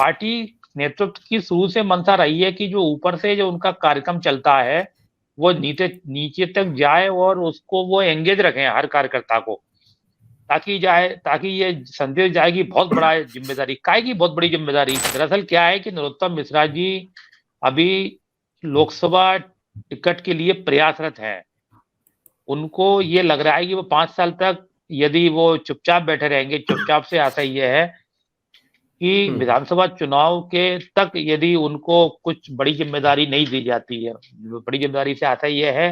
Party नेतृत्व की शुरू से मंशा रही है कि जो ऊपर से जो उनका कार्यक्रम चलता है, वो नीचे नीचे तक जाए और उसको वो एंगेज रखें हर कार्यकर्ता को, ताकि ये संदेश जाए कि बहुत बड़ा जिम्मेदारी, काहे की बहुत बड़ी जिम्मेदारी। दरअसल क्या है कि नरोत्तम मिश्रा जी अभी लोकसभा टिकट के लिए प्रयासरत हैं। उनको ये लग रहा है कि वो 5 साल तक यदि वो चुपचाप बैठे रहेंगे, चुपचाप से आशा ये है कि विधानसभा चुनाव के तक यदि उनको कुछ बड़ी जिम्मेदारी नहीं दी जाती है, बड़ी जिम्मेदारी से आशा ये है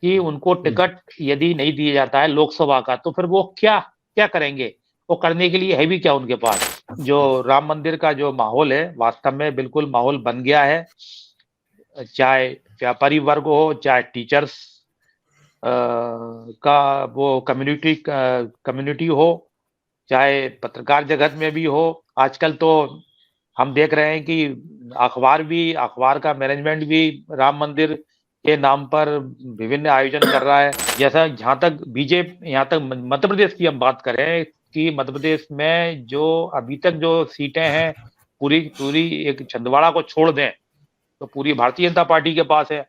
कि उनको टिकट यदि नहीं दिया जाता है लोकसभा का, तो फिर वो क्या क्या करेंगे? वो करने के लिए है भी क्या उनके पास? जो राम मंदिर का जो माहौल है, वास्तव में बिल्कुल माहौल बन गया है। चाहे व्यापारी वर्ग हो, चाहे टीचर्स का वो कम्युनिटी हो, चाहे पत्रकार जगत में भी हो। आजकल तो हम देख रहे हैं कि अखबार का मैनेजमेंट भी राम मंदिर के नाम पर विभिन्न आयोजन कर रहा है। जैसा जहाँ तक यहाँ तक मध्य प्रदेश की हम बात करें कि मध्य प्रदेश में जो अभी तक जो सीटें हैं, पूरी पूरी एक छिंदवाड़ा को छोड़ दें तो पूरी भारतीय जनता पार्टी के पास है।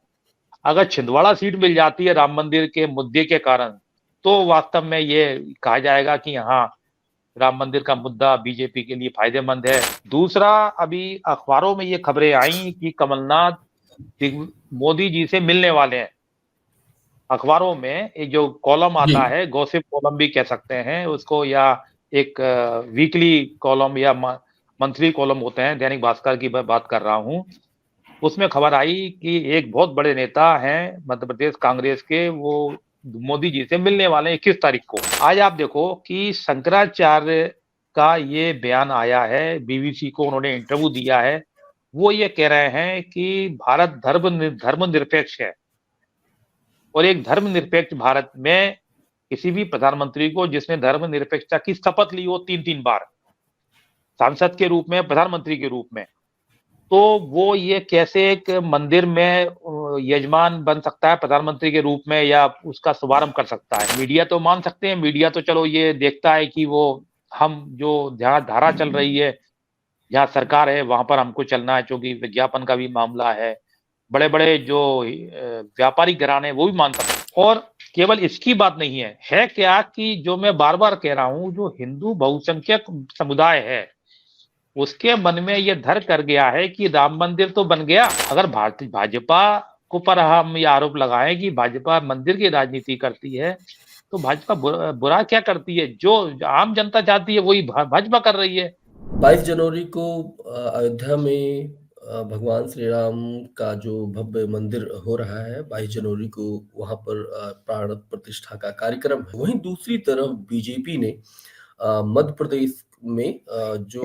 अगर छिंदवाड़ा सीट मिल जाती है राम मंदिर के मुद्दे के कारण, तो वास्तव में ये कहा जाएगा कि हाँ, राम मंदिर का मुद्दा बीजेपी के लिए फायदेमंद है। दूसरा, अभी अखबारों में ये खबरें आई कि कमलनाथ मोदी जी से मिलने वाले हैं। अखबारों में एक जो कॉलम आता है, गॉसिप कॉलम भी कह सकते हैं उसको, या एक वीकली कॉलम या मंथली कॉलम होते हैं, दैनिक भास्कर की बात कर रहा हूं। उसमें खबर आई कि एक बहुत बड़े नेता हैं मध्य प्रदेश कांग्रेस के, वो मोदी जी से मिलने वाले हैं 21 तारीख को। आज आप देखो कि शंकराचार्य का ये बयान आया है, बीबीसी को उन्होंने इंटरव्यू दिया है। वो ये कह रहे हैं कि भारत धर्मनिरपेक्ष है और एक धर्मनिरपेक्ष भारत में किसी भी प्रधानमंत्री को जिसने धर्मनिरपेक्षता की शपथ ली हो 3-3 बार, सांसद के रूप में, प्रधानमंत्री के रूप में, तो वो ये कैसे एक मंदिर में यजमान बन सकता है प्रधानमंत्री के रूप में, या उसका शुभारंभ कर सकता है? मीडिया तो मान सकते हैं, मीडिया तो चलो ये देखता है कि वो हम जो जहाँ धारा चल रही है, जहाँ सरकार है वहां पर हमको चलना है, क्योंकि विज्ञापन का भी मामला है। बड़े-बड़े जो व्यापारिक घराने वो भी मान सकते हैं। और केवल इसकी बात नहीं है, है क्या कि जो मैं बार-बार कह रहा हूँ, जो हिंदू बहुसंख्यक समुदाय है, उसके मन में ये धर कर गया है कि राम मंदिर तो बन गया, अगर भाजपा को पर हम ये आरोप लगाएं कि भाजपा मंदिर की राजनीति करती है, तो भाजपा बुरा क्या करती है? जो आम जनता चाहती है वही भाजपा कर रही है। 22 जनवरी को अयोध्या में भगवान श्री राम का जो भव्य मंदिर हो रहा है, 22 जनवरी को वहां पर प्राण प्रतिष्ठा का कार्यक्रम है। वहीं दूसरी तरफ बीजेपी ने मध्य प्रदेश में जो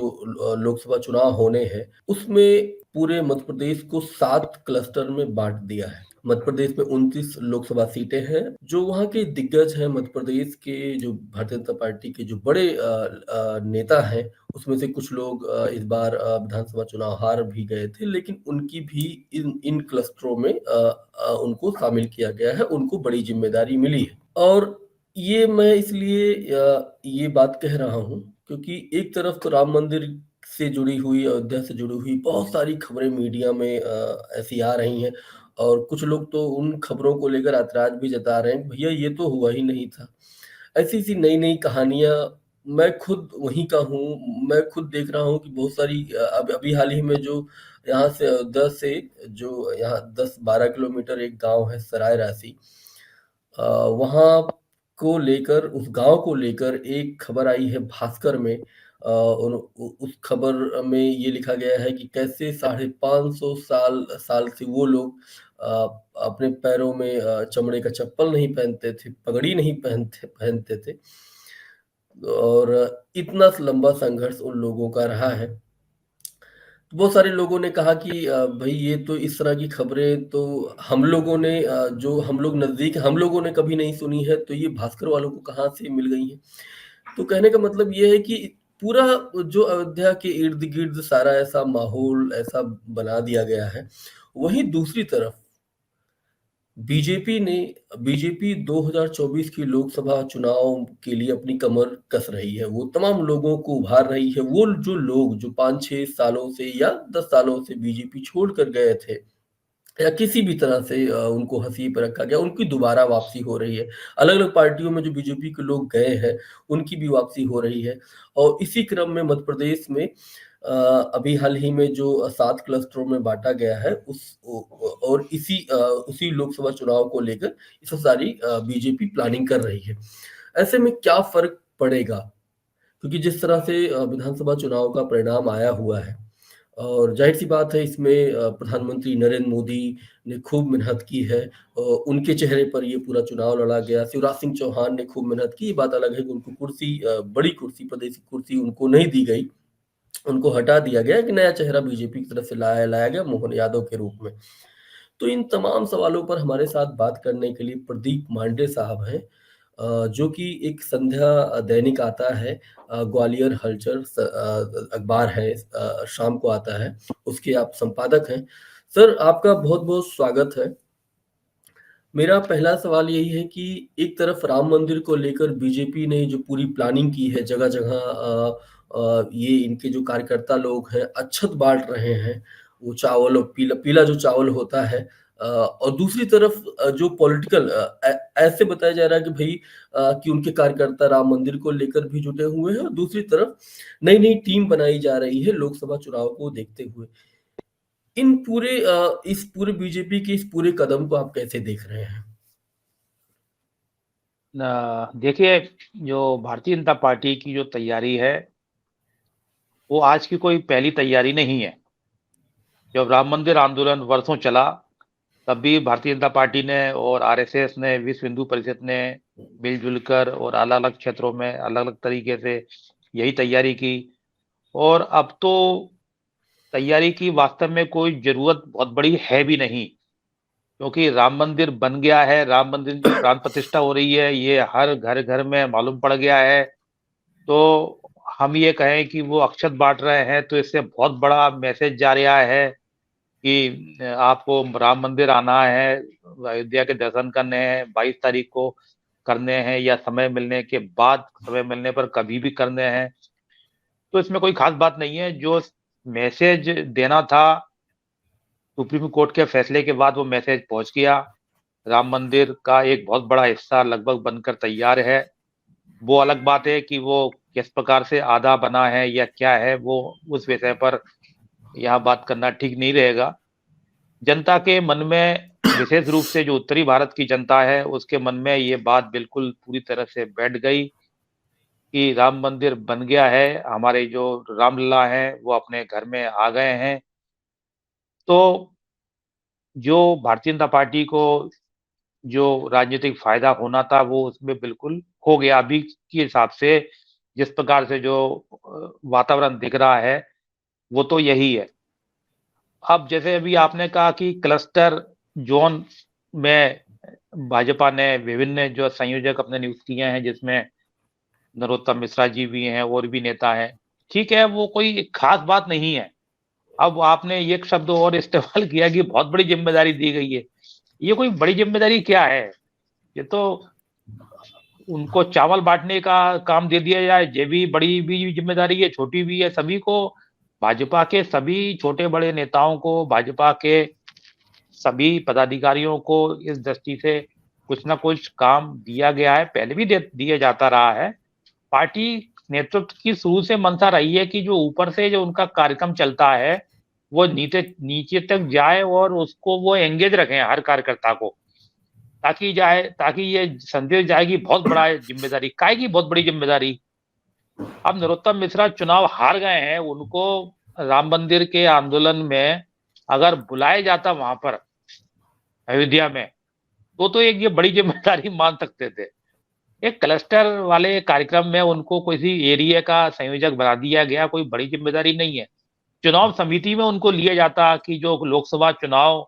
लोकसभा चुनाव होने हैं, उसमें पूरे मध्य प्रदेश को 7 क्लस्टर में बांट दिया है। मध्य प्रदेश में 29 लोकसभा सीटें हैं। जो वहाँ के दिग्गज हैं मध्य प्रदेश के, जो भारतीय जनता पार्टी के जो बड़े नेता हैं, उसमें से कुछ लोग इस बार विधानसभा चुनाव हार भी गए थे, लेकिन उनकी भी इन क्लस्टरों में उनको शामिल किया गया है, उनको बड़ी जिम्मेदारी मिली है। और ये मैं इसलिए ये बात कह रहा हूँ क्योंकि एक तरफ तो राम मंदिर से जुड़ी हुई, अयोध्या से जुड़ी हुई बहुत सारी खबरें मीडिया में ऐसी आ रही हैं, और कुछ लोग तो उन खबरों को लेकर ऐतराज भी जता रहे हैं, भैया ये तो हुआ ही नहीं था। ऐसी नई-नई कहानियाँ, मैं खुद वहीं का हूँ, मैं खुद देख रहा हूँ कि बहुत सारी अभी हाल ही में जो यहाँ से अयोध्या से जो यहाँ 10-12 किलोमीटर एक गाँव है सराय राशि, वहाँ को लेकर, उस गाँव को लेकर एक खबर आई है भास्कर में। उस खबर में ये लिखा गया है कि कैसे 550 साल से वो लोग अपने पैरों में चमड़े का चप्पल नहीं पहनते थे, पगड़ी नहीं पहनते थे, और इतना लंबा संघर्ष उन लोगों का रहा है। बहुत सारे लोगों ने कहा कि भई ये तो इस तरह की खबरें तो हम लोगों ने जो हम लोग नज़दीक, हम लोगों ने कभी नहीं सुनी है, तो ये भास्कर वालों को कहाँ से मिल गई हैं? तो कहने का मतलब ये है कि पूरा जो अयोध्या के इर्द-गिर्द सारा ऐसा माहौल ऐसा बना दिया गया है। वहीं दूसरी तरफ बीजेपी 2024 की लोकसभा चुनाव के लिए अपनी कमर कस रही है। वो तमाम लोगों को उभार रही है। वो जो लोग जो 5-6 सालों से या 10 सालों से बीजेपी छोड़ कर गए थे या किसी भी तरह से उनको हँसी पे रखा गया, उनकी दोबारा वापसी हो रही है। अलग-अलग पार्टियों में जो बीजेपी के लोग गए हैं, उनकी भी वापसी हो रही है। और इसी क्रम में मध्य प्रदेश में अभी हाल ही में जो 7 क्लस्टरों में बाँटा गया है, और उसी लोकसभा चुनाव को लेकर ये सब सारी बीजेपी प्लानिंग कर रही है। ऐसे में क्या फ़र्क पड़ेगा? क्योंकि जिस तरह से विधानसभा चुनाव का परिणाम आया हुआ है, और ज़ाहिर-सी बात है इसमें प्रधानमंत्री नरेंद्र मोदी ने खूब मेहनत की है। उनके चेहरे पर ये पूरा चुनाव लड़ा गया। शिवराज सिंह चौहान ने खूब मेहनत की। ये बात अलग है कि उनको बड़ी कुर्सी, प्रादेशिक कुर्सी उनको नहीं दी गई। उनको हटा दिया गया, एक नया चेहरा बीजेपी की तरफ से लाया लाया गया मोहन यादव के रूप में। तो इन तमाम सवालों पर हमारे साथ बात करने के लिए प्रदीप मांडे साहब हैं, जो कि एक संध्या दैनिक आता है, ग्वालियर हलचल अखबार है, शाम को आता है, उसके आप संपादक हैं। सर, आपका बहुत-बहुत स्वागत है। मेरा पहला सवाल यही है कि एक तरफ राम मंदिर को लेकर बीजेपी ने जो पूरी प्लानिंग की है, जगह-जगह ये इनके जो कार्यकर्ता लोग हैं, अच्छत बाँट रहे हैं, वो चावल और पीला पीला जो चावल होता है, और दूसरी तरफ जो पॉलिटिकल ऐसे बताया जा रहा है कि भई कि उनके कार्यकर्ता राम मंदिर को लेकर भी जुटे हुए हैं, और दूसरी तरफ नई-नई टीम बनाई जा रही है लोकसभा चुनाव को देखते हुए। इस पूरे बीजेपी के इस पूरे कदम को आप कैसे देख रहे हैं? देखिए, जो भारतीय जनता पार्टी की जो तैयारी है, वो आज की कोई पहली तैयारी नहीं है। जब राम मंदिर आंदोलन वर्षों चला, तब भी भारतीय जनता पार्टी ने और आरएसएस ने, विश्व हिंदू परिषद ने मिल-जुल कर और अलग-अलग क्षेत्रों में अलग-अलग तरीके से यही तैयारी की। और अब तो तैयारी की वास्तव में कोई ज़रूरत बहुत बड़ी है भी नहीं, क्योंकि राम मंदिर बन गया है, राम मंदिर की प्राण प्रतिष्ठा हो रही है, ये हर घर-घर में मालूम पड़ गया है। तो हम ये कहें कि वो अक्षत बाँट रहे हैं, तो इससे बहुत बड़ा मैसेज जा रहा है कि आपको राम मंदिर आना है, अयोध्या के दर्शन करने हैं, 22 तारीख को करने हैं या समय मिलने के बाद, समय मिलने पर कभी भी करने हैं। तो इसमें कोई ख़ास बात नहीं है, जो मैसेज देना था, सुप्रीम कोर्ट के फैसले के बाद वो मैसेज पहुँच गया। राम मंदिर का एक बहुत बड़ा हिस्सा लगभग बनकर तैयार है। वो अलग बात है कि वो किस प्रकार से आधा बना है या क्या है, वो उस विषय पर यहाँ बात करना ठीक नहीं रहेगा। जनता के मन में, विशेष रूप से जो उत्तरी भारत की जनता है, उसके मन में ये बात बिल्कुल पूरी तरह से बैठ गई कि राम मंदिर बन गया है, हमारे जो रामलला हैं, वो अपने घर में आ गए हैं। तो जो भारतीय जनता पार्टी को जो राजनीतिक फ़ायदा होना था, वो उसमें बिल्कुल हो गया। अभी के हिसाब से जिस प्रकार से जो वातावरण दिख रहा है, वो तो यही है। अब जैसे अभी आपने कहा कि क्लस्टर ज़ोन में भाजपा ने विभिन्न जो संयोजक अपने नियुक्त किए हैं, जिसमें नरोत्तम मिश्रा जी भी हैं और भी नेता हैं। ठीक है, वो कोई ख़ास बात नहीं है। अब आपने एक शब्द और इस्तेमाल किया कि बहुत बड़ी ज़िम्मेदारी दी गई है। ये कोई बड़ी ज़िम्मेदारी क्या है? ये तो उनको चावल बाँटने का काम दे दिया जाए, ये भी बड़ी भी ज़िम्मेदारी है, छोटी भी है। सभी को, भाजपा के सभी छोटे-बड़े नेताओं को, भाजपा के सभी पदाधिकारियों को इस दृष्टि से कुछ न कुछ काम दिया गया है, पहले भी दे दिया जाता रहा है। पार्टी नेतृत्व की शुरू से मंशा रही है कि जो ऊपर से जो उनका कार्यक्रम चलता है, वो नीचे नीचे तक जाए और उसको वो एंगेज रखें हर कार्यकर्ता को। ताकि ये संदेश जाए कि बहुत बड़ा ज़िम्मेदारी, काहे की बहुत बड़ी ज़िम्मेदारी? अब नरोत्तम मिश्रा चुनाव हार गए हैं, उनको राम मंदिर के आंदोलन में अगर बुलाया जाता वहाँ पर अयोध्या में, तो एक ये बड़ी ज़िम्मेदारी मान सकते थे। एक क्लस्टर वाले कार्यक्रम में उनको किसी एरिया का संयोजक बना दिया गया, कोई बड़ी ज़िम्मेदारी नहीं है। चुनाव समिति में उनको लिया जाता कि जो लोकसभा चुनाव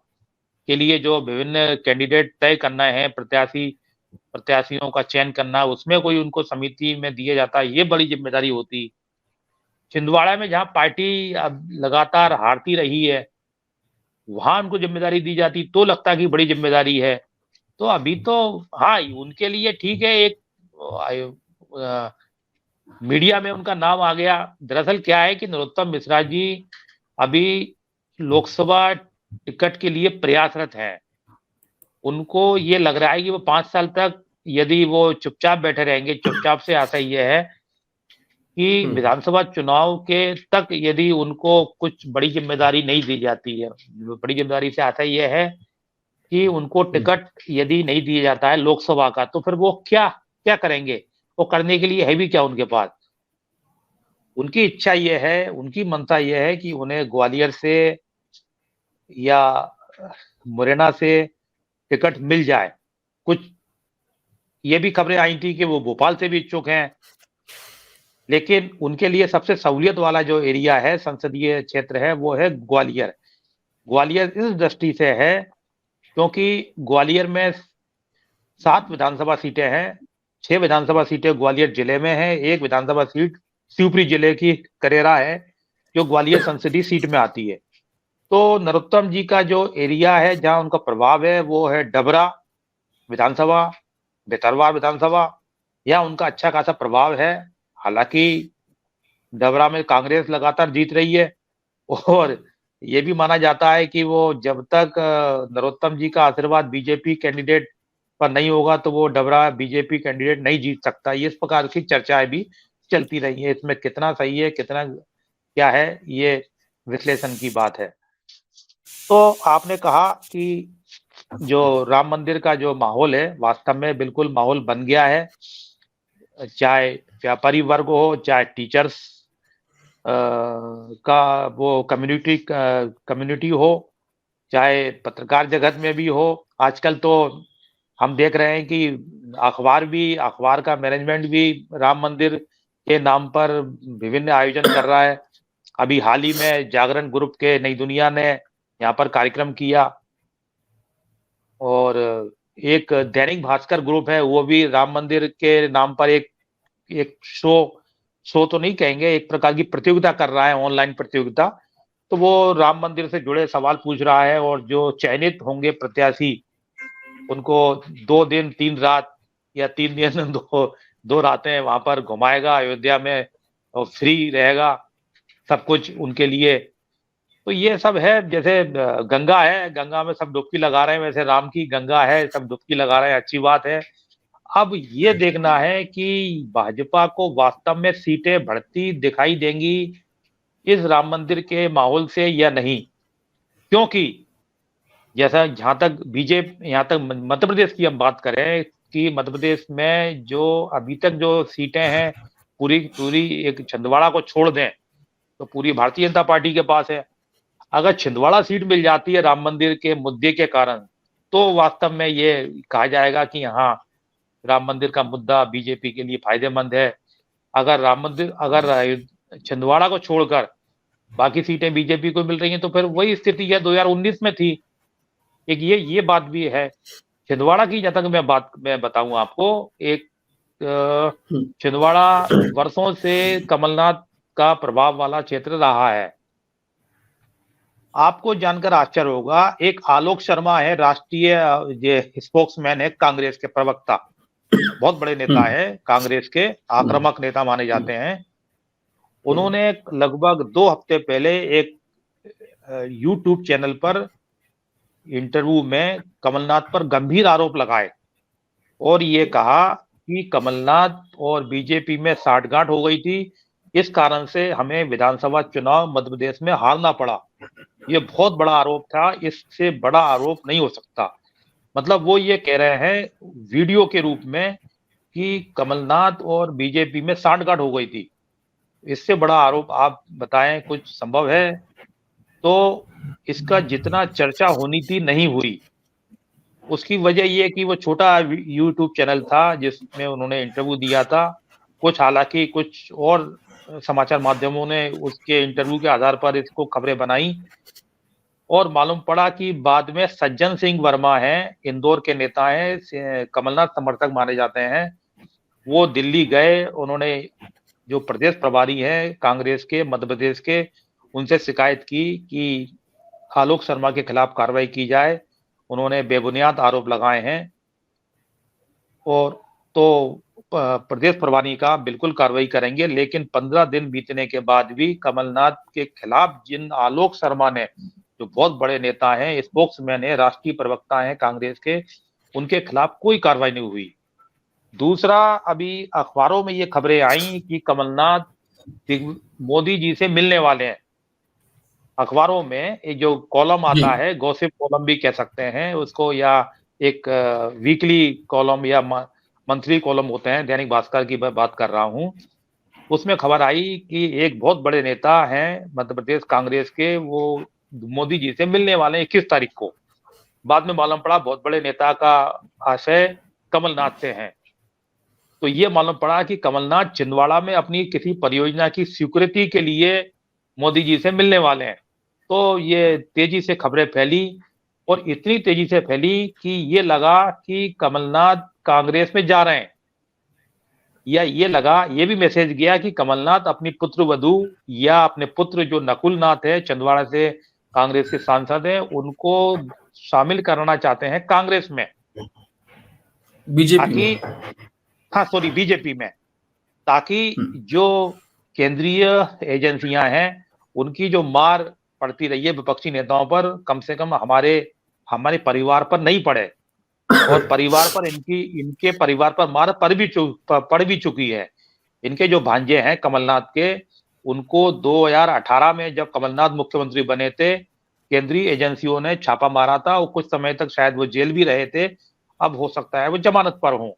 के लिए जो विभिन्न कैंडिडेट तय करना है, प्रत्याशियों का चयन करना, उसमें कोई उनको समिति में दिया जाता, ये बड़ी ज़िम्मेदारी होती। छिंदवाड़ा में जहाँ पार्टी अब लगातार हारती रही है, वहाँ उनको ज़िम्मेदारी दी जाती तो लगता कि बड़ी ज़िम्मेदारी है। तो अभी तो हाँ, उनके लिए ठीक है, एक मीडिया में उनका नाम आ गया। दरअसल क्या है कि नरोत्तम मिश्रा जी अभी लोकसभा टिकट के लिए प्रयासरत हैं। उनको ये लग रहा है कि वो 5 साल तक यदि वो चुपचाप बैठे रहेंगे, चुपचाप से आता ये है कि विधानसभा चुनाव के तक यदि उनको कुछ बड़ी ज़िम्मेदारी नहीं दी जाती है, बड़ी ज़िम्मेदारी से आता ये है कि उनको टिकट यदि नहीं दिया जाता है लोकसभा का, तो फिर वो क्या क्या करेंगे? वो करने के लिए है भी क्या उनके पास? उनकी इच्छा ये है, उनकी मनसा ये है कि उन्हें ग्वालियर से या मुरैना से टिकट मिल जाए। कुछ ये भी खबरें आई थी कि वो भोपाल से भी इच्छुक हैं। लेकिन उनके लिए सबसे सहूलियत वाला जो एरिया है, संसदीय क्षेत्र है, वो है ग्वालियर। ग्वालियर इस दृष्टि से है क्योंकि ग्वालियर में 7 विधानसभा सीटें हैं, 6 विधानसभा सीटें ग्वालियर जिले में हैं, 1 विधानसभा सीट शिवपुरी जिले की करेरा है, जो ग्वालियर संसदीय सीट में आती है। तो नरोत्तम जी का जो एरिया है, जहाँ उनका प्रभाव है, वो है डबरा विधानसभा, भितरवार विधानसभा, यहाँ उनका अच्छा खासा प्रभाव है। हालाँकि डबरा में कांग्रेस लगातार जीत रही है और ये भी माना जाता है कि वो जब तक नरोत्तम जी का आशीर्वाद बीजेपी कैंडिडेट पर नहीं होगा, तो वो डबरा बीजेपी कैंडिडेट नहीं जीत सकता। इस प्रकार की चर्चाएँ भी चलती रही हैं। इसमें कितना सही है, कितना क्या है, ये विश्लेषण की बात है। तो आपने कहा कि जो राम मंदिर का जो माहौल है, वास्तव में बिल्कुल माहौल बन गया है। चाहे व्यापारी वर्ग हो, चाहे टीचर्स का वो कम्युनिटी हो, चाहे पत्रकार जगत में भी हो। आजकल तो हम देख रहे हैं कि अखबार का मैनेजमेंट भी राम मंदिर के नाम पर विभिन्न आयोजन कर रहा है। अभी हाल ही में जागरण ग्रुप के नई दुनिया ने यहाँ पर कार्यक्रम किया और एक दैनिक भास्कर ग्रुप है, वो भी राम मंदिर के नाम पर एक एक शो तो नहीं कहेंगे, एक प्रकार की प्रतियोगिता कर रहा है, ऑनलाइन प्रतियोगिता। तो वो राम मंदिर से जुड़े सवाल पूछ रहा है और जो चयनित होंगे प्रत्याशी, उनको 2 दिन 3 रात या 3 दिन 2 रातें वहाँ पर घुमाएगा अयोध्या में और फ्री रहेगा सब कुछ उनके लिए। तो ये सब है, जैसे गंगा है, गंगा में सब डुबकी लगा रहे हैं, वैसे राम की गंगा है, सब डुबकी लगा रहे हैं, अच्छी बात है। अब ये देखना है कि भाजपा को वास्तव में सीटें बढ़ती दिखाई देंगी इस राम मंदिर के माहौल से या नहीं। क्योंकि जैसा जहाँ तक यहाँ तक मध्य प्रदेश की हम बात करें कि मध्य प्रदेश में जो अभी तक जो सीटें हैं, पूरी एक छिंदवाड़ा को छोड़ दें, तो पूरी भारतीय जनता पार्टी के पास है। अगर छिंदवाड़ा सीट मिल जाती है राम मंदिर के मुद्दे के कारण, तो वास्तव में ये कहा जाएगा कि हाँ, राम मंदिर का मुद्दा बीजेपी के लिए फायदेमंद है। अगर छिंदवाड़ा को छोड़कर बाकी सीटें बीजेपी को मिल रही हैं, तो फिर वही स्थिति है 2019 में थी। एक ये बात भी है। छिंदवाड़ा की जहाँ तक मैं बताऊं आपको, एक छिंदवाड़ा वर्षों से कमलनाथ का प्रभाव वाला क्षेत्र रहा है। आपको जानकर आश्चर्य होगा, एक आलोक शर्मा है, राष्ट्रीय ये स्पोक्समैन है, कांग्रेस के प्रवक्ता, बहुत बड़े नेता है, कांग्रेस के आक्रामक नेता माने जाते हैं। उन्होंने लगभग 2 हफ्ते पहले एक यूट्यूब चैनल पर इंटरव्यू में कमलनाथ पर गंभीर आरोप लगाए और ये कहा कि कमलनाथ और बीजेपी में साठगांठ हो गई थी, इस कारण से हमें विधानसभा चुनाव मध्य प्रदेश में हारना पड़ा। ये बहुत बड़ा आरोप था, इससे बड़ा आरोप नहीं हो सकता। मतलब वो ये कह रहे हैं वीडियो के रूप में कि कमलनाथ और बीजेपी में साठगांठ हो गई थी। इससे बड़ा आरोप आप बताएं कुछ संभव है? तो इसका जितना चर्चा होनी थी नहीं हुई। उसकी वजह ये कि वो छोटा यूट्यूब चैनल था जिसमें उन्होंने इंटरव्यू दिया था। हालांकि कुछ और समाचार माध्यमों ने उसके इंटरव्यू के आधार पर इसको खबरें बनाई और मालूम पड़ा कि बाद में सज्जन सिंह वर्मा हैं, इंदौर के नेता हैं, कमलनाथ समर्थक माने जाते हैं। वो दिल्ली गए, उन्होंने जो प्रदेश प्रभारी हैं कांग्रेस के मध्य प्रदेश के, उनसे शिकायत की कि आलोक शर्मा के खिलाफ कार्रवाई की जाए। उन्होंने बेबुनियाद आरोप लगाए हैं और तो प्रदेश प्रभारी का बिल्कुल कार्रवाई करेंगे, लेकिन 15 दिन बीतने के बाद भी कमलनाथ के खिलाफ जिन आलोक शर्मा ने, जो बहुत बड़े नेता हैं, स्पोक्समैन है, राष्ट्रीय प्रवक्ता हैं कांग्रेस के, उनके खिलाफ कोई कार्रवाई नहीं हुई। दूसरा, अभी अखबारों में ये खबरें आई कि कमलनाथ मोदी जी से मिलने वाले हैं। अखबारों में ये जो कॉलम जी। आता है, गॉसिप कॉलम भी कह सकते हैं उसको, या एक वीकली कॉलम या मंथली कॉलम होते हैं, दैनिक भास्कर की मैं बात कर रहा हूँ। उसमें खबर आई कि एक बहुत बड़े नेता हैं मध्य प्रदेश कांग्रेस के, वो मोदी जी से मिलने वाले हैं 21 तारीख को। बाद में मालूम पड़ा बहुत बड़े नेता का आशय कमलनाथ से है। तो ये मालूम पड़ा कि कमलनाथ छिंदवाड़ा में अपनी किसी परियोजना की स्वीकृति के लिए मोदी जी से मिलने वाले हैं। तो ये तेजी से खबरें फैली, और इतनी तेजी से फैली कि ये लगा कि कमलनाथ कांग्रेस में जा रहे हैं, या ये लगा, ये भी मैसेज गया कि कमलनाथ अपनी पुत्र वधू या अपने पुत्र जो नकुल नाथ है, छिंदवाड़ा से कांग्रेस के सांसद हैं, उनको शामिल करना चाहते हैं कांग्रेस में, बीजेपी ताकि, में। हाँ सॉरी, बीजेपी में, ताकि हुँ। जो केंद्रीय एजेंसियां हैं उनकी जो मार पड़ती रही है विपक्षी नेताओं पर, कम से कम हमारे हमारे परिवार पर नहीं पड़े। और परिवार पर इनके परिवार पर मार पड़ भी चुकी है। इनके जो भांजे हैं कमलनाथ के, उनको 2018 में जब कमलनाथ मुख्यमंत्री बने थे, केंद्रीय एजेंसियों ने छापा मारा था, और कुछ समय तक शायद वो जेल भी रहे थे। अब हो सकता है वो जमानत पर हों।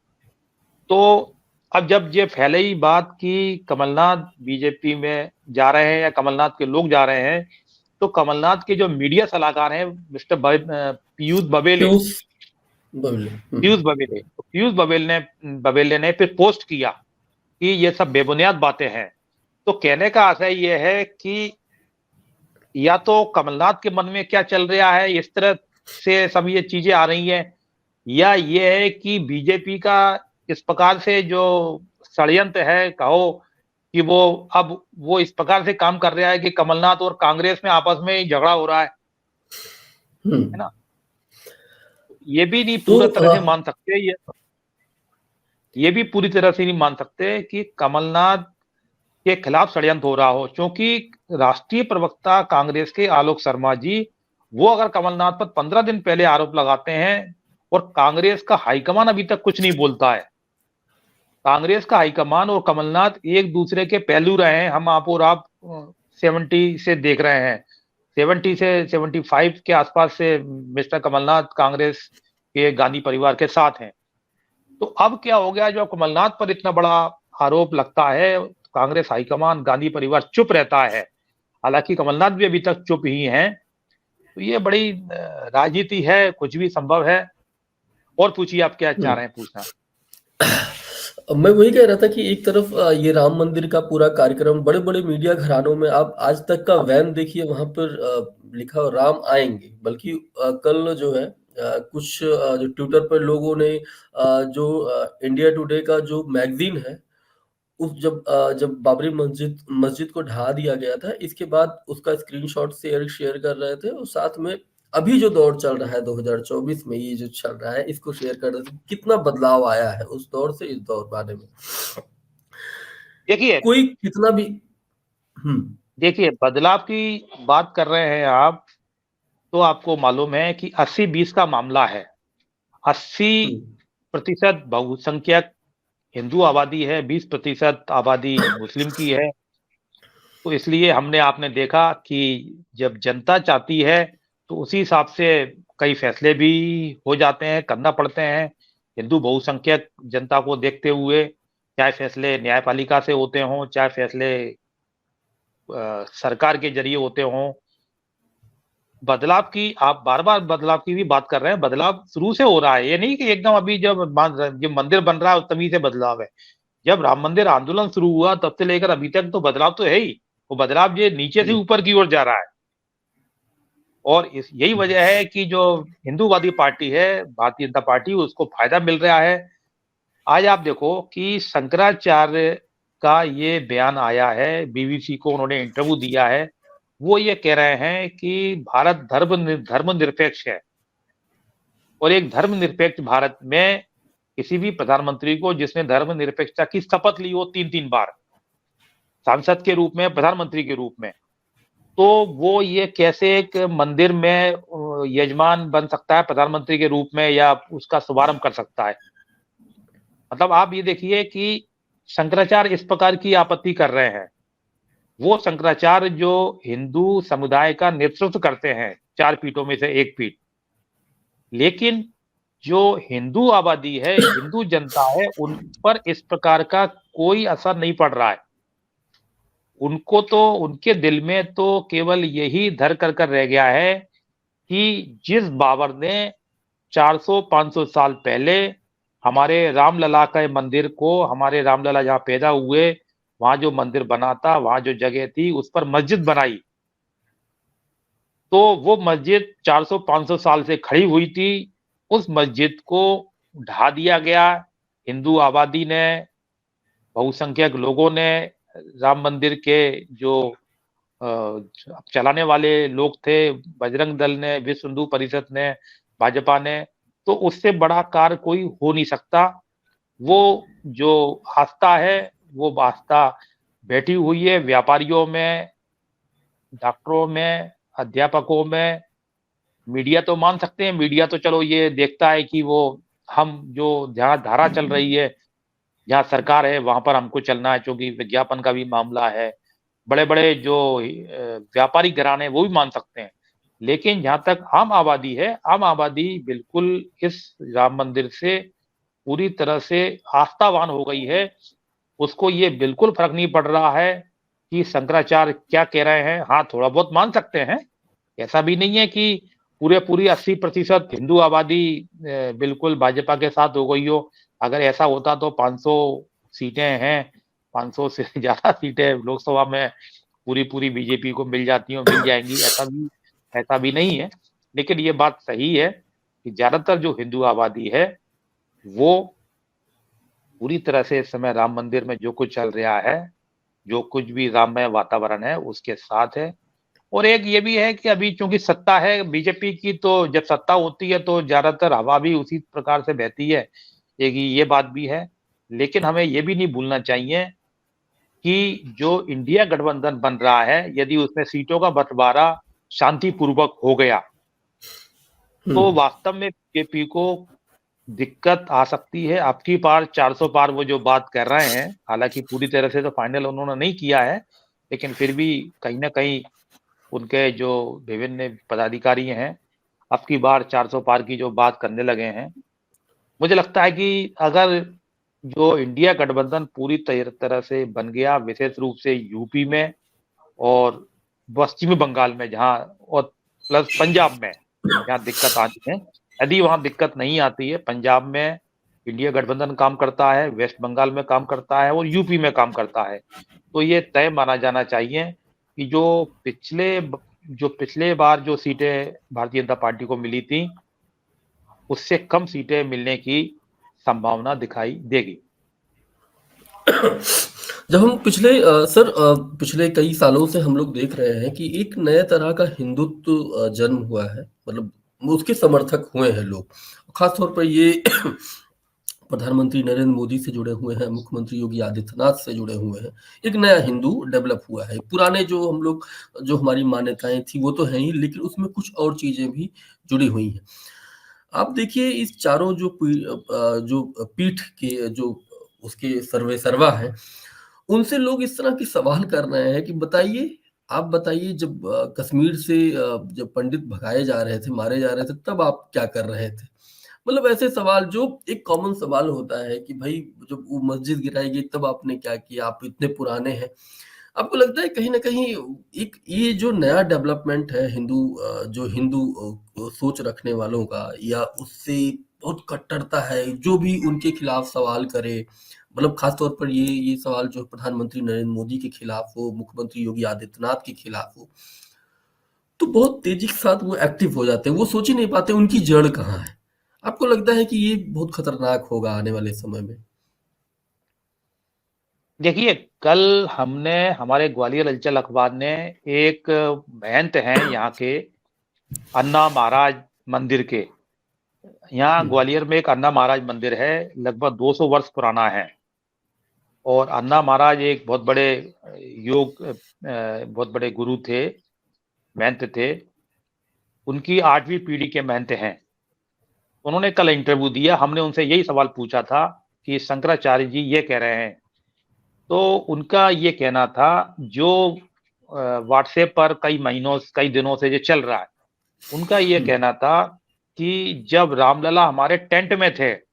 तो अब जब ये फैली बात कि कमलनाथ बीजेपी में जा रहे हैं या कमलनाथ के लोग जा रहे हैं, तो कमलनाथ के जो मीडिया सलाहकार हैं मिस्टर पीयूष बबेले, पीयूष बबेले। हुँ। बबेले ने फिर पोस्ट किया कि ये सब बेबुनियाद बातें हैं। तो कहने का आशय ये है कि या तो कमलनाथ के मन में क्या चल रहा है, इस तरह से सब ये चीजें आ रही हैं, या ये है कि बीजेपी का इस प्रकार से जो षड्यंत्र है, कहो कि वो अब वो इस प्रकार से काम कर रहा है कि कमलनाथ और कांग्रेस में आपस में ही झगड़ा हो रहा हुँ। है ना? ये भी नहीं तो पूरा तरह से मान सकते, ये भी पूरी तरह से नहीं मान सकते कि कमलनाथ के खिलाफ षड्यंत्र हो रहा हो, क्योंकि राष्ट्रीय प्रवक्ता कांग्रेस के आलोक शर्मा जी, वो अगर कमलनाथ पर 15 दिन पहले आरोप लगाते हैं, और कांग्रेस का हाईकमान अभी तक कुछ नहीं बोलता है। कांग्रेस का हाईकमान और कमलनाथ एक दूसरे के पहलू रहे हैं। हम आप और आप 70 से देख रहे हैं, 70 से 75 के आसपास से मिस्टर कमलनाथ कांग्रेस के गांधी परिवार के साथ हैं। तो अब क्या हो गया, जो कमलनाथ पर इतना बड़ा आरोप लगता है, कांग्रेस हाईकमान, गांधी परिवार चुप रहता है। हालांकि कमलनाथ भी अभी तक चुप ही हैं। तो ये बड़ी राजनीति है, कुछ भी संभव है। और पूछिए, आप क्या चाह हुँ। रहे हैं पूछना? मैं वही कह रहा था कि एक तरफ ये राम मंदिर का पूरा कार्यक्रम बड़े-बड़े मीडिया घरानों में आप आज तक का वैन देखिए वहाँ पर लिखा हो राम आएँगे। बल्कि कल जो है कुछ जो ट्विटर पर लोगों ने जो इंडिया टुडे का जो मैगज़ीन है उस जब बाबरी मस्जिद मस्जिद को ढहा दिया गया था, इसके बाद उसका स्क्रीनशॉट शेयर शेयर कर रहे थे और साथ में अभी जो दौर चल रहा है 2024 में ये जो चल रहा है, इसको शेयर कर रहे थे। कितना बदलाव आया है उस दौर से इस दौर बारे में। देखिए कोई कितना भी हुँ, देखिए बदलाव की बात कर रहे हैं आप, तो आपको मालूम है कि 80-20 का मामला है। हुँ, 80% बहुसंख्यक हिंदू आबादी है, 20% आबादी मुस्लिम की है। तो इसलिए हमने आपने देखा कि जब जनता चाहती है, तो उसी हिसाब से कई फैसले भी हो जाते हैं, करना पड़ते हैं। हिंदू बहुसंख्यक जनता को देखते हुए, चाहे फैसले न्यायपालिका से होते हों, चाहे फैसले सरकार के ज़रिए होते हों। बदलाव की आप बार-बार बदलाव की भी बात कर रहे हैं, बदलाव शुरू से हो रहा है। ये नहीं कि एकदम अभी जब मंदिर बन रहा है तभी से बदलाव है। जब राम मंदिर आंदोलन शुरू हुआ तब से लेकर अभी तक तो बदलाव तो है ही। वो बदलाव ये नीचे से हुँ, ऊपर की ओर जा रहा है। और इस यही हुँ, वजह है कि जो हिंदूवादी पार्टी है, भारतीय जनता पार्टी, उसको फ़ायदा मिल रहा है। आज आप देखो कि शंकराचार्य का ये बयान आया है, बीबीसी को उन्होंने इंटरव्यू दिया है। वो ये कह रहे हैं कि भारत धर्मनिरपेक्ष है, और एक धर्मनिरपेक्ष भारत में किसी भी प्रधानमंत्री को जिसने धर्मनिरपेक्षता की शपथ ली हो 3-3 बार, सांसद के रूप में, प्रधानमंत्री के रूप में, तो वो ये कैसे एक मंदिर में यजमान बन सकता है प्रधानमंत्री के रूप में, या उसका शुभारंभ कर सकता है? मतलब आप ये देखिए कि शंकराचार्य इस प्रकार की आपत्ति कर रहे हैं। वो शंकराचार्य जो हिंदू समुदाय का नेतृत्व करते हैं, 4 पीठों में से 1 पीठ। लेकिन जो हिंदू आबादी है, हिंदू जनता है, उन पर इस प्रकार का कोई असर नहीं पड़ रहा है। उनको तो, उनके दिल में तो केवल यही धर कर रह गया है कि जिस बाबर ने 400-500 साल पहले हमारे रामलला के मंदिर को, हमारे रामलला जहाँ पैदा हुए, वहाँ जो मंदिर बना था, वहाँ जो जगह थी, उस पर मस्जिद बनाई। तो वो मस्जिद 400-500 साल से खड़ी हुई थी। उस मस्जिद को ढा दिया गया। हिंदू आबादी ने, बहुसंख्यक लोगों ने, राम मंदिर के जो चलाने वाले लोग थे, बजरंग दल ने, विश्व हिंदू परिषद ने, भाजपा ने, तो उससे बड़ा कार्य कोई हो नहीं सकता। वो जो आस्था है, वो आस्था बैठी हुई है व्यापारियों में, डॉक्टरों में, अध्यापकों में। मीडिया तो मान सकते हैं, मीडिया तो चलो ये देखता है कि वो, हम जो जहाँ धारा चल रही है, जहाँ सरकार है, वहाँ पर हमको चलना है, क्योंकि विज्ञापन का भी मामला है। बड़े-बड़े जो व्यापारिक घराने हैं, वो भी मान सकते हैं। लेकिन जहाँ तक आम आबादी है, आम आबादी बिल्कुल इस राम मंदिर से पूरी तरह से आस्थावान हो गई है। उसको ये बिल्कुल फ़र्क नहीं पड़ रहा है कि शंकराचार्य क्या कह रहे हैं। हाँ, थोड़ा बहुत मान सकते हैं। ऐसा भी नहीं है कि पूरी 80% हिंदू आबादी बिल्कुल भाजपा के साथ हो गई हो। अगर ऐसा होता तो 500 सीटें हैं, 500 से ज़्यादा सीटें लोकसभा में पूरी बीजेपी को मिल जाती हो, मिल जाएँगी, ऐसा भी नहीं है। लेकिन ये बात सही है कि ज़्यादातर जो हिंदू आबादी है, वो पूरी तरह से इस समय राम मंदिर में जो कुछ चल रहा है, जो कुछ भी राममय वातावरण है, उसके साथ है। और एक ये भी है कि अभी चूँकि सत्ता है बीजेपी की, तो जब सत्ता होती है तो ज़्यादातर हवा भी उसी प्रकार से बहती है। एक ये बात भी है। लेकिन हमें ये भी नहीं भूलना चाहिए कि जो इंडिया गठबंधन बन रहा है, यदि उसमें सीटों का बँटवारा शांतिपूर्वक हो गया, तो हुँ। वास्तव में बीजेपी को दिक्कत आ सकती है। अब की बार 400 पार वो जो बात कर रहे हैं, हालाँकि पूरी तरह से तो फाइनल उन्होंने नहीं किया है, लेकिन फिर भी कहीं न कहीं उनके जो विभिन्न पदाधिकारी हैं, अब की बार 400 पार की जो बात करने लगे हैं। मुझे लगता है कि अगर जो इंडिया गठबंधन पूरी तरह से बन गया, विशेष रूप से यूपी में और पश्चिमी बंगाल में, जहाँ और प्लस पंजाब में, जहाँ दिक्कत आनी है। यदि वहाँ दिक्कत नहीं आती है, पंजाब में इंडिया गठबंधन काम करता है, वेस्ट बंगाल में काम करता है और यूपी में काम करता है। तो ये तय माना जाना चाहिए कि जो पिछले बार जो सीटें भारतीय जनता पार्टी को मिली थी, उससे कम सीटें मिलने की संभावना दिखाई देगी। जब हम पिछले कई सालों से हम लोग देख रहे हैं कि एक नए तरह का हिंदुत्व जन्म हुआ है, मतलब उसके समर्थक हुए हैं लोग। खास तौर पर ये प्रधानमंत्री नरेंद्र मोदी से जुड़े हुए हैं, मुख्यमंत्री योगी आदित्यनाथ से जुड़े हुए हैं। एक नया हिंदू डेवलप हुआ है। पुराने जो हमारी मान्यताएँ थी वो तो हैं ही, लेकिन उसमें कुछ और चीज़ें भी जुड़ी हुई हैं। आप देखिए इस चारों जो पीठ के जो उसके सर्वेसर्वा हैं, उनसे लोग इस तरह के सवाल कर रहे हैं कि आप बताइए जब कश्मीर से जब पंडित भगाए जा रहे थे, मारे जा रहे थे, तब आप क्या कर रहे थे? मतलब ऐसे सवाल जो एक कॉमन सवाल होता है कि भाई जब वो मस्जिद गिराई गई तब आपने क्या किया? आप इतने पुराने हैं। आपको लगता है कहीं न कहीं एक ये जो नया डेवलपमेंट है हिंदू सोच रखने वालों का या उससे बहुत कट्टरता है, जो भी उनके खिलाफ सवाल करे, मतलब खास तौर पर ये सवाल जो प्रधानमंत्री नरेंद्र मोदी के खिलाफ हो, मुख्यमंत्री योगी आदित्यनाथ के खिलाफ हो, तो बहुत तेज़ी के साथ वो एक्टिव हो जाते हैं। वो सोच ही नहीं पाते उनकी जड़ कहाँ है। आपको लगता है कि ये बहुत खतरनाक होगा आने वाले समय में? देखिए, कल हमने, हमारे ग्वालियर अंचल अखबार ने, एक महंत हैं यहाँ के, अन्ना महाराज मंदिर के, यहाँ हुँ, ग्वालियर में एक अन्ना महाराज मंदिर है, लगभग 200 वर्ष पुराना है। और अन्ना महाराज एक बहुत बड़े बहुत बड़े गुरु थे, महंत थे। उनकी 8वीं पीढ़ी के महंत हैं। उन्होंने कल इंटरव्यू दिया, हमने उनसे यही सवाल पूछा था कि शंकराचार्य जी ये कह रहे हैं। तो उनका ये कहना था, जो व्हाट्सएप पर कई दिनों से जो चल रहा है, उनका ये हुँ, कहना था कि जब रामलला हमारे टेंट में थे,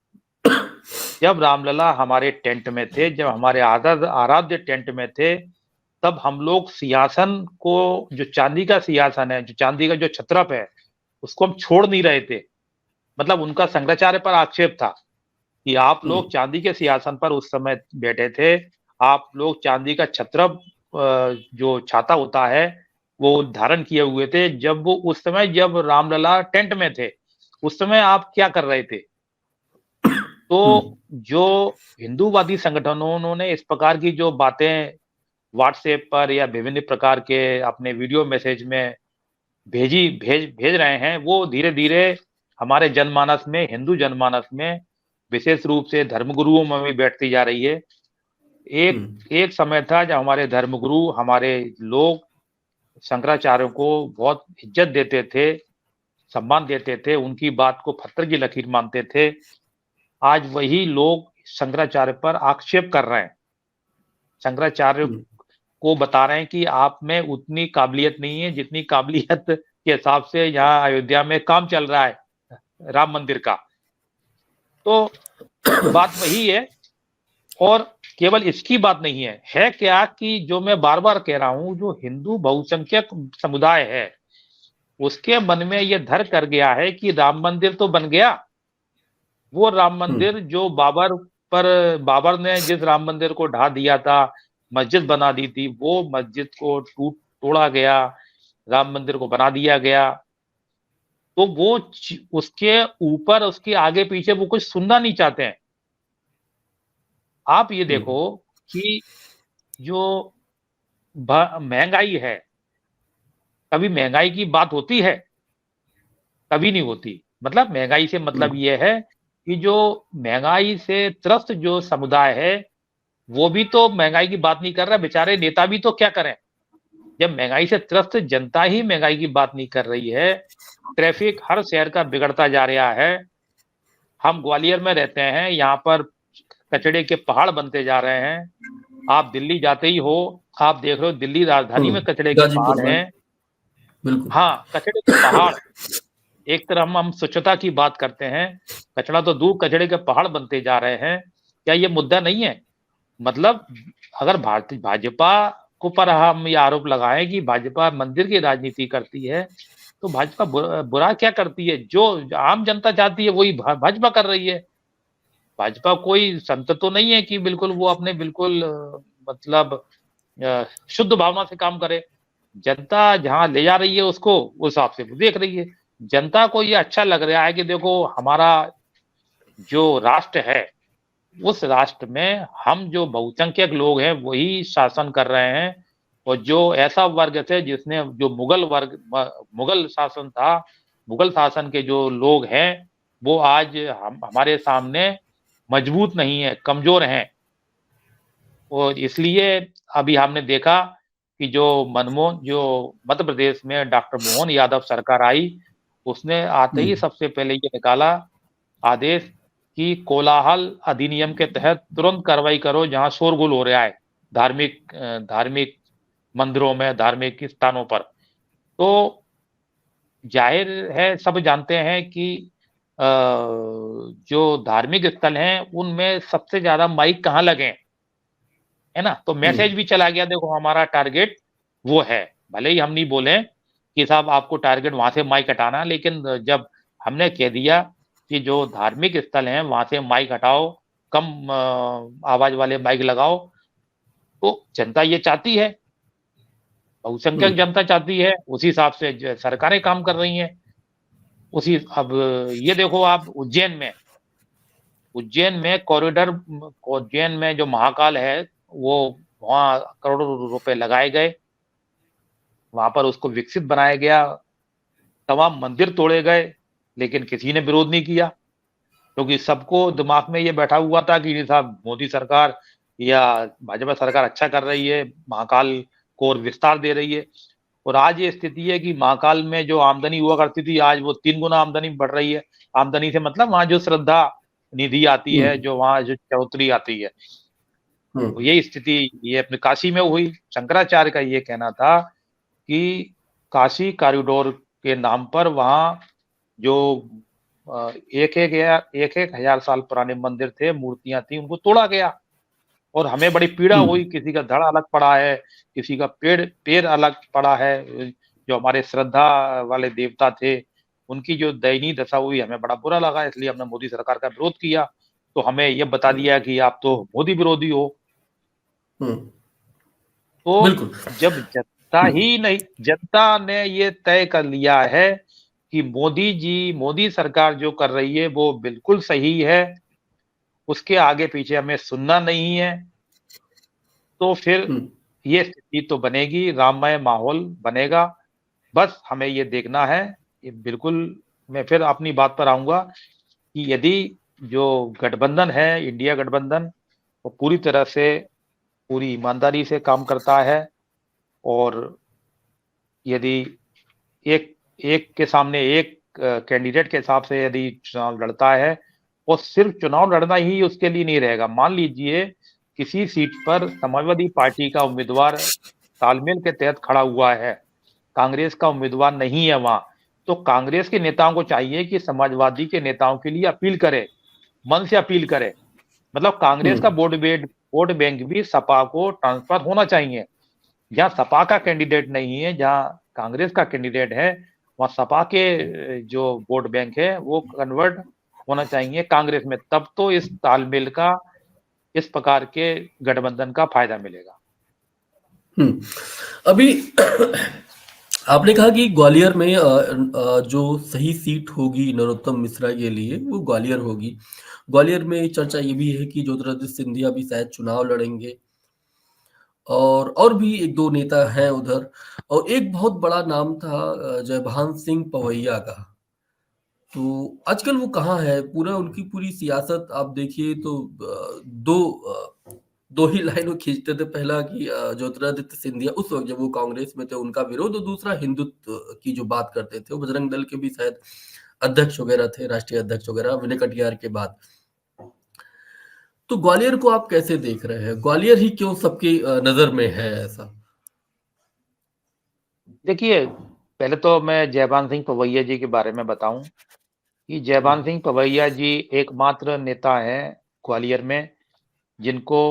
जब रामलला हमारे टेंट में थे, जब हमारे आराध्य टेंट में थे, तब हम लोग सिंहासन को, जो चांदी का सिंहासन है, जो चांदी का जो छत्रप है, उसको हम छोड़ नहीं रहे थे। मतलब उनका शंकराचार्य पर आक्षेप था कि आप हुँ, लोग चांदी के सिंहासन पर उस समय बैठे थे, आप लोग चांदी का छत्रप जो छाता होता है, वो धारण किए हुए थे। जब वो उस समय जब रामलला टेंट में थे, उस समय आप क्या कर रहे थे? हुँ, तो जो हिंदूवादी संगठनों उन्होंने इस प्रकार की जो बातें व्हाट्सएप पर या विभिन्न प्रकार के अपने वीडियो मैसेज में भेज रहे हैं, वो धीरे-धीरे हमारे जनमानस में, हिंदू जनमानस में, विशेष रूप से धर्मगुरुओं में भी बैठती जा रही है। हुँ, एक एक समय था जब हमारे धर्मगुरु, हमारे लोग शंकराचार्यों को बहुत इज़्ज़त देते थे, सम्मान देते थे, उनकी बात को पत्थर की लकीर मानते थे। आज वही लोग शंकराचार्य पर आक्षेप कर रहे हैं। शंकराचार्य हुँ, को बता रहे हैं कि आप में उतनी काबिलियत नहीं है, जितनी काबिलियत के हिसाब से यहाँ अयोध्या में काम चल रहा है, राम मंदिर का। तो बात वही है। और केवल इसकी बात नहीं है, है क्या कि जो मैं बार-बार कह रहा हूँ, जो हिंदू बहुसंख्यक समुदाय है, उसके मन में ये धर कर गया है कि राम मंदिर तो बन गया, वो राम हुँ, मंदिर जो बाबर ने जिस राम मंदिर को ढा दिया था, मस्जिद बना दी थी, वो मस्जिद को तोड़ा गया, राम मंदिर को बना दिया गया। तो वो उसके ऊपर, उसके आगे पीछे वो कुछ सुनना नहीं चाहते हैं। आप ये हुँ, देखो कि जो महंगाई है, कभी महंगाई की बात होती है? कभी नहीं होती। मतलब महंगाई से हुँ, मतलब ये है कि जो महंगाई से त्रस्त जो समुदाय है, वो भी तो महंगाई की बात नहीं कर रहा, बेचारे नेता भी तो क्या करें? जब महंगाई से त्रस्त जनता ही महंगाई की बात नहीं कर रही है, ट्रैफिक हर शहर का बिगड़ता जा रहा है। हम ग्वालियर में रहते हैं, यहाँ पर कचड़े के पहाड़ बनते जा रहे हैं। आप दिल्ली जाते ही हो, आप देख रहे हो दिल्ली राजधानी में हुँ, कचड़े के गाज़ीपुर पहाड़ में, हैं। बिल्कुल। हाँ, कचड़े के पहाड़। एक तरफ हम स्वच्छता की बात करते हैं, कचरा तो दूर, कचड़े के पहाड़ बनते जा रहे हैं। क्या ये मुद्दा नहीं है? मतलब अगर भाजपा को पर हम ये आरोप लगाएँ कि भाजपा मंदिर की राजनीति करती है, तो भाजपा बुरा क्या करती है? जो आम जनता चाहती है वही भाजपा कर रही है। भाजपा कोई संत तो नहीं है कि बिल्कुल वो अपने बिल्कुल मतलब शुद्ध भावना से काम करे। जनता जहाँ ले जा रही है उसको, उस हिसाब से वो देख रही है। जनता को ये अच्छा लग रहा है कि देखो हमारा जो राष्ट्र है, उस राष्ट्र में हम जो बहुसंख्यक लोग हैं वही शासन कर रहे हैं। और जो ऐसा वर्ग थे जिसने जो मुगल शासन था, मुगल शासन के जो लोग हैं, वो आज हम हमारे सामने मजबूत नहीं है, कमज़ोर हैं। और इसलिए अभी हमने देखा कि जो मध्य प्रदेश में डॉक्टर मोहन यादव सरकार आई, उसने आते हुँ, ही सबसे पहले ये निकाला आदेश कि कोलाहल अधिनियम के तहत तुरंत कार्रवाई करो जहाँ शोरगुल हो रहा है, धार्मिक मंदिरों में, धार्मिक स्थानों पर। तो ज़ाहिर है, सब जानते हैं कि अ, जो धार्मिक स्थल हैं, उनमें सबसे ज़्यादा माइक कहाँ लगे हैं, है ना? तो हुँ, मैसेज भी चला गया, देखो हमारा टारगेट वो है। भले ही हम नहीं बोले कि साहब आपको टारगेट वहाँ से माइक हटाना है, लेकिन जब हमने कह दिया कि जो धार्मिक स्थल हैं, वहाँ से माइक हटाओ, कम आवाज़ वाले माइक लगाओ, तो जनता ये चाहती है, हुँ, बहुसंख्यक जनता चाहती है, उसी हिसाब से सरकारें काम कर रही हैं। अब ये देखो आप उज्जैन में उज्जैन में जो महाकाल है, वो वहाँ करोड़ों रुपए लगाए गए, वहाँ पर उसको विकसित बनाया गया, तमाम मंदिर तोड़े गए, लेकिन किसी ने विरोध नहीं किया, क्योंकि सबको दिमाग में ये बैठा हुआ था कि नहीं साहब, मोदी सरकार या भाजपा सरकार अच्छा कर रही है, महाकाल को और विस्तार दे रही है। और आज ये स्थिति है कि महाकाल में जो आमदनी हुआ करती थी, आज वो 3 गुना आमदनी बढ़ रही है। आमदनी से मतलब वहाँ जो श्रद्धा निधि आती है, हुँ, जो वहाँ जो चौधरी आती है। हुँ, तो यही स्थिति ये अपने काशी में हुई। शंकराचार्य का ये कहना था कि काशी कॉरिडोर के नाम पर वहाँ जो एक-एक हज़ार साल पुराने मंदिर थे, मूर्तियाँ थी, उनको तोड़ा गया और हमें बड़ी पीड़ा हुँ, हुई। किसी का धड़ अलग पड़ा है, किसी का पैर अलग पड़ा है। जो हमारे श्रद्धा वाले देवता थे, उनकी जो दयनीय दशा हुई, हमें बड़ा बुरा लगा, इसलिए हमने मोदी सरकार का विरोध किया। तो हमें ये बता हुँ, दिया कि आप तो मोदी विरोधी हो। हुँ, तो बिल्कुल। जब हुँ, जनता ने ये तय कर लिया है कि मोदी सरकार जो कर रही है वो बिल्कुल सही है, उसके आगे-पीछे हमें सुनना नहीं है, तो फिर हुँ, ये स्थिति तो बनेगी, राममय माहौल बनेगा। बस हमें ये देखना है, ये बिल्कुल मैं फिर अपनी बात पर आऊँगा कि यदि जो गठबंधन है, इंडिया गठबंधन, वो पूरी तरह से, पूरी ईमानदारी से काम करता है और यदि एक एक के सामने एक कैंडिडेट के हिसाब से यदि चुनाव लड़ता है और सिर्फ चुनाव लड़ना ही उसके लिए नहीं रहेगा। मान लीजिए किसी सीट पर समाजवादी पार्टी का उम्मीदवार तालमेल के तहत खड़ा हुआ है, कांग्रेस का उम्मीदवार नहीं है वहाँ, तो कांग्रेस के नेताओं को चाहिए कि समाजवादी के नेताओं के लिए अपील करे, मन से अपील करे। मतलब हुँ, कांग्रेस का वोट बैंक भी सपा को ट्रांसफर होना चाहिए। जहाँ सपा का कैंडिडेट नहीं है, जहाँ कांग्रेस का कैंडिडेट है, वहाँ सपा के जो वोट बैंक है, वो कन्वर्ट होना चाहिए कांग्रेस में, तब तो इस तालमेल का, इस प्रकार के गठबंधन का फ़ायदा मिलेगा। हुँ। अभी आपने कहा कि ग्वालियर में जो सही सीट होगी नरोत्तम मिश्रा के लिए, वो ग्वालियर होगी। ग्वालियर में चर्चा ये भी है कि ज्योतिरादित्य सिंधिया भी शायद चुनाव लड़ेंगे और भी 1-2 नेता हैं उधर और एक बहुत बड़ा नाम था जयभान सिंह पवैया का। तो आजकल वो कहाँ है? पूरा उनकी पूरी सियासत आप देखिए तो 2 ही लाइन वो खींचते थे। पहला कि ज्योतिरादित्य सिंधिया उस वक़्त जब वो कांग्रेस में थे उनका विरोध और दूसरा हिंदुत्व की जो बात करते थे। वो बजरंग दल के भी शायद अध्यक्ष वगैरह थे, राष्ट्रीय अध्यक्ष वगैरह विनय कटियार के बाद। तो ग्वालियर को आप कैसे देख रहे हैं? ग्वालियर ही क्यों सबकी नज़र में है ऐसा? देखिए, पहले तो मैं जयभान सिंह पवैया जी के बारे में बताऊँ कि हुँ, जयभान सिंह पवैया जी एकमात्र नेता हैं ग्वालियर में, जिनको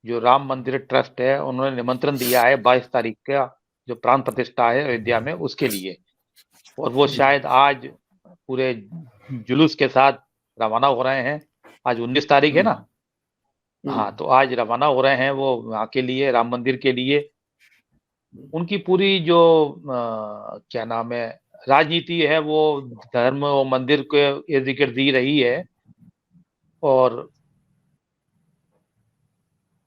जो राम मंदिर ट्रस्ट है, उन्होंने निमंत्रण दिया है 22 तारीख का, जो प्राण प्रतिष्ठा है अयोध्या में, उसके लिए। और वो जी। शायद आज पूरे जुलूस के साथ रवाना हो रहे हैं। आज 19 तारीख है हुँ, ना? हुँ, हाँ, तो आज रवाना हो रहे हैं वो वहाँ के लिए, राम मंदिर के लिए। हुँ, उनकी पूरी जो क्या नाम है, राजनीति है, वो धर्म और मंदिर के इर्द-गिर्द ही रही है और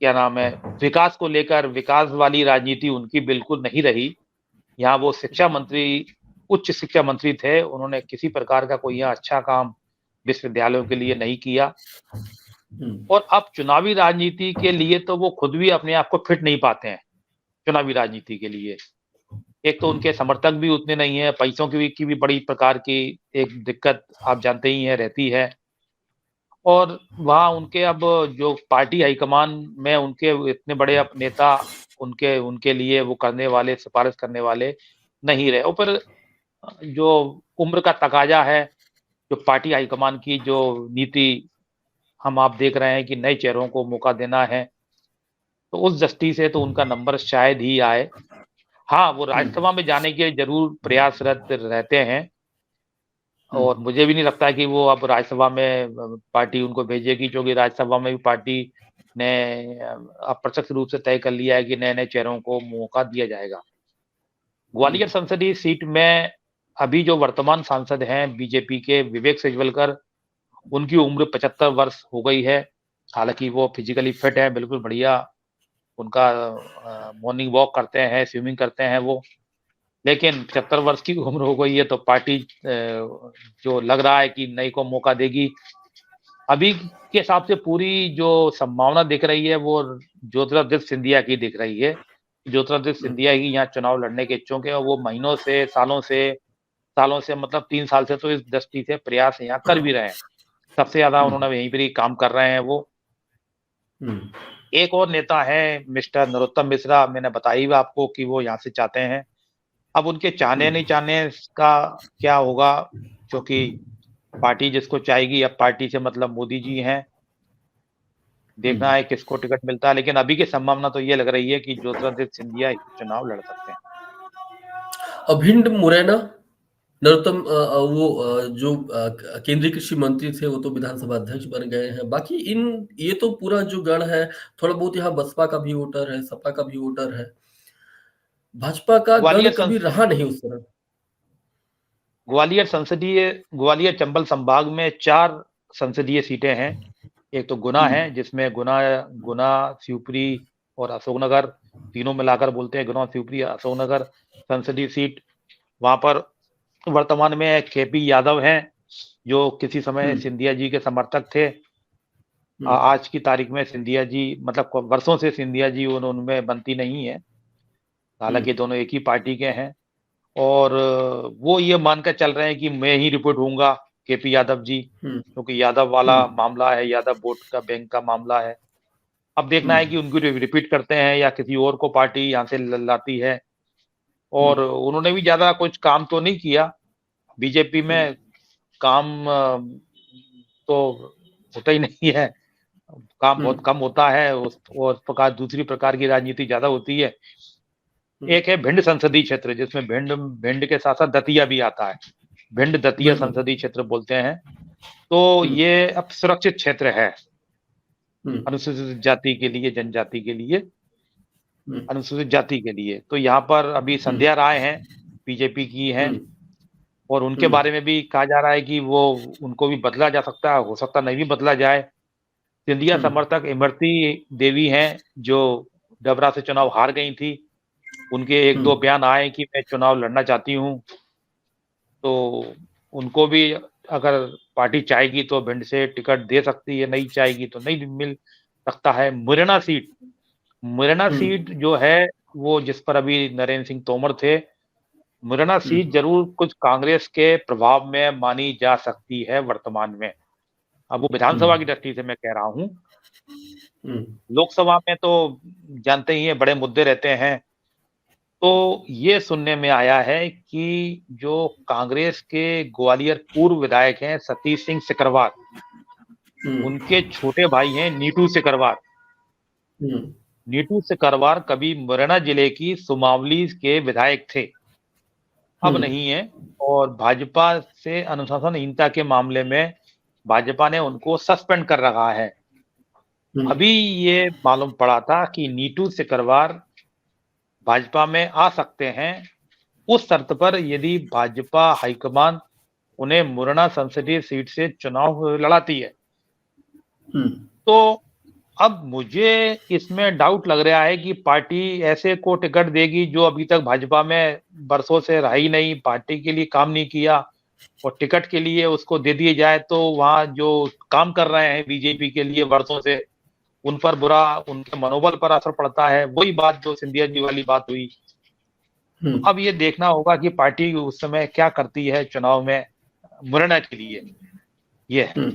क्या नाम है, विकास को लेकर विकास वाली राजनीति उनकी बिल्कुल नहीं रही। यहाँ वो शिक्षा मंत्री, उच्च शिक्षा मंत्री थे, उन्होंने किसी प्रकार का कोई यहाँ अच्छा काम विश्वविद्यालयों के लिए नहीं किया हुँ, और अब चुनावी राजनीति के लिए तो वो खुद भी अपने आप को फिट नहीं पाते हैं, चुनावी राजनीति के लिए। एक तो हुँ, उनके समर्थक भी उतने नहीं हैं, पैसों की भी बड़ी प्रकार की एक दिक्कत आप जानते ही हैं रहती है और वहाँ उनके अब जो पार्टी हाईकमान में उनके इतने बड़े अब नेता उनके उनके लिए वो करने वाले, सिफ़ारिश करने वाले नहीं रहे। और फिर जो उम्र का तकाज़ा है, जो पार्टी हाईकमान की जो नीति हम आप देख रहे हैं कि नए चेहरों को मौका देना है, तो उस दृष्टि से तो उनका नंबर शायद ही आए। हाँ, वो हुँ, राज्यसभा में जाने के ज़रूर प्रयासरत रहते हैं हुँ, और मुझे भी नहीं लगता है कि वो अब राज्यसभा में पार्टी उनको भेजेगी, क्योंकि राज्यसभा में भी पार्टी ने अप्रत्यक्ष रूप से तय कर लिया है कि नए-नए चेहरों को मौका दिया जाएगा। हुँ, ग्वालियर संसदीय सीट में अभी जो वर्तमान सांसद हैं बीजेपी के विवेक सेजवलकर, उनकी उम्र 75 वर्ष हो गई है। हालाँकि वो फिज़िकली फिट हैं, बिल्कुल बढ़िया उनका मॉर्निंग वॉक करते हैं, स्विमिंग करते हैं वो। लेकिन 75 वर्ष की उम्र हो गई है तो पार्टी जो लग रहा है कि नई को मौका देगी। अभी के हिसाब से पूरी जो संभावना दिख रही है वो ज्योतिरादित्य सिंधिया की दिख रही है। ज्योतिरादित्य हुँ, सिंधिया ही यहाँ चुनाव लड़ने के इच्छुक हैं और वो महीनों से, सालों से मतलब 3 साल से तो इस दृष्टि से प्रयास यहाँ कर भी रहे हैं। सबसे ज़्यादा हुँ, उन्होंने यहीं पर ही काम कर रहे हैं वो। हुँ, एक और नेता हैं मिस्टर नरोत्तम मिश्रा, मैंने बताया ही आपको कि वो यहाँ से चाहते हैं। अब उनके चाहने हुँ, नहीं चाहने का क्या होगा, क्योंकि पार्टी जिसको चाहेगी, अब पार्टी से मतलब मोदी जी हैं, हुँ। देखना है किसको टिकट मिलता है, लेकिन अभी की संभावना तो ये लग रही है कि ज्योतिरादित्य सिंधिया ही चुनाव लड़ सकते हैं। अभिंड मुरैना नरोत्तम जो केंद्रीय कृषि मंत्री थे वो तो विधानसभा अध्यक्ष बन गए हैं। बाकी इन ये तो पूरा जो गण है, थोड़ा बहुत यहाँ बसपा का भी वोटर है, सपा का भी वोटर है। भाजपा का गण ग्वालियर कभी संस रहा नहीं उस तरह। ग्वालियर संसदीय ग्वालियर चंबल संभाग में 4 संसदीय सीटें हैं। एक तो गुना हुँ, है, जिसमें गुना गुना, शिवपुरी और अशोकनगर तीनों मिलाकर बोलते हैं गुना, शिवपुरी, अशोकनगर संसदीय सीट। वहाँ पर वर्तमान में केपी यादव हैं, जो किसी हुँ, समय सिंधिया जी के समर्थक थे। हुँ, आज की तारीख में सिंधिया जी मतलब वर्षों से सिंधिया जी उनमें बनती नहीं है। हुँ, हालाँकि दोनों एक ही पार्टी के हैं और वो ये मानकर चल रहे हैं कि मैं ही रिपीट होऊँगा, केपी यादव जी, हुँ, क्योंकि यादव वाला हुँ, मामला है, यादव वोट का बैंक का मामला है। अब देखना हुँ, है कि उनको रिपीट करते हैं या किसी और को पार्टी यहाँ से ल लाती है। हुँ, और उन्होंने भी ज़्यादा कुछ काम तो नहीं किया। बीजेपी हुँ, में काम तो होता ही नहीं है। काम हुँ, बहुत कम होता है, उस और प्रकार दूसरी प्रकार की राजनीति ज़्यादा होती है। हुँ, एक है भिंड संसदीय क्षेत्र, जिसमें भिंड भिंड के साथ-साथ दतिया भी आता है। भिंड दतिया बिल्कुल। संसदीय क्षेत्र बोलते हैं। तो हुँ, ये अब सुरक्षित क्षेत्र है, हुँ, अनुसूचित जाति के लिए, जनजाति के लिए, हुँ, अनुसूचित जाति के लिए। तो यहाँ पर अभी हुँ, संध्या राय हैं, बीजेपी की हैं हुँ, और उनके हुँ, बारे में भी कहा जा रहा है कि वो उनको भी बदला जा सकता है, हो सकता नहीं भी बदला जाए। सिंधिया हुँ, समर्थक इमरती देवी हैं, जो डबरा से चुनाव हार गई थी। उनके हुँ, 1-2 बयान आए कि मैं चुनाव लड़ना चाहती हूँ। तो उनको भी अगर पार्टी चाहेगी तो भिंड से टिकट दे सकती है, नहीं चाहेगी तो नहीं मिल सकता है। मुरैना हुँ, सीट जो है, वो जिस पर अभी नरेंद्र सिंह तोमर थे, मुरैना हुँ, सीट ज़रूर कुछ कांग्रेस के प्रभाव में मानी जा सकती है वर्तमान में। अब वो हुँ, विधानसभा की दृष्टि से मैं कह रहा हूँ। हुँ, लोकसभा में तो जानते ही हैं बड़े मुद्दे रहते हैं। तो ये सुनने में आया है कि जो कांग्रेस के ग्वालियर पूर्व विधायक हैं सतीश सिंह सिकरवार, हुँ, उनके छोटे भाई हैं नीटू सिकरवार। हुँ, नीटू सिकरवार कभी मुरैना जिले की सुमावली के विधायक थे, अब हुँ, नहीं है और भाजपा से अनुशासनहीनता के मामले में भाजपा ने उनको सस्पेंड कर रखा है। हुँ, अभी ये मालूम पड़ा था कि नीटू सिकरवार भाजपा में आ सकते हैं, उस शर्त पर यदि भाजपा हाईकमान उन्हें मुरैना संसदीय सीट से चुनाव लड़ाती है। हुँ, तो अब मुझे इसमें डाउट लग रहा है कि पार्टी ऐसे को टिकट देगी जो अभी तक भाजपा में बरसों से रहा ही नहीं, पार्टी के लिए काम नहीं किया और टिकट के लिए उसको दे दिए जाए तो वहाँ जो काम कर रहे हैं बीजेपी के लिए वर्षों से, उन पर बुरा उनके मनोबल पर असर पड़ता है। वही बात जो सिंधिया जी वाली बात हुई। हुँ, तो अब ये देखना होगा कि पार्टी उस समय क्या करती है चुनाव में मुरैना के लिए, ये है। हुँ।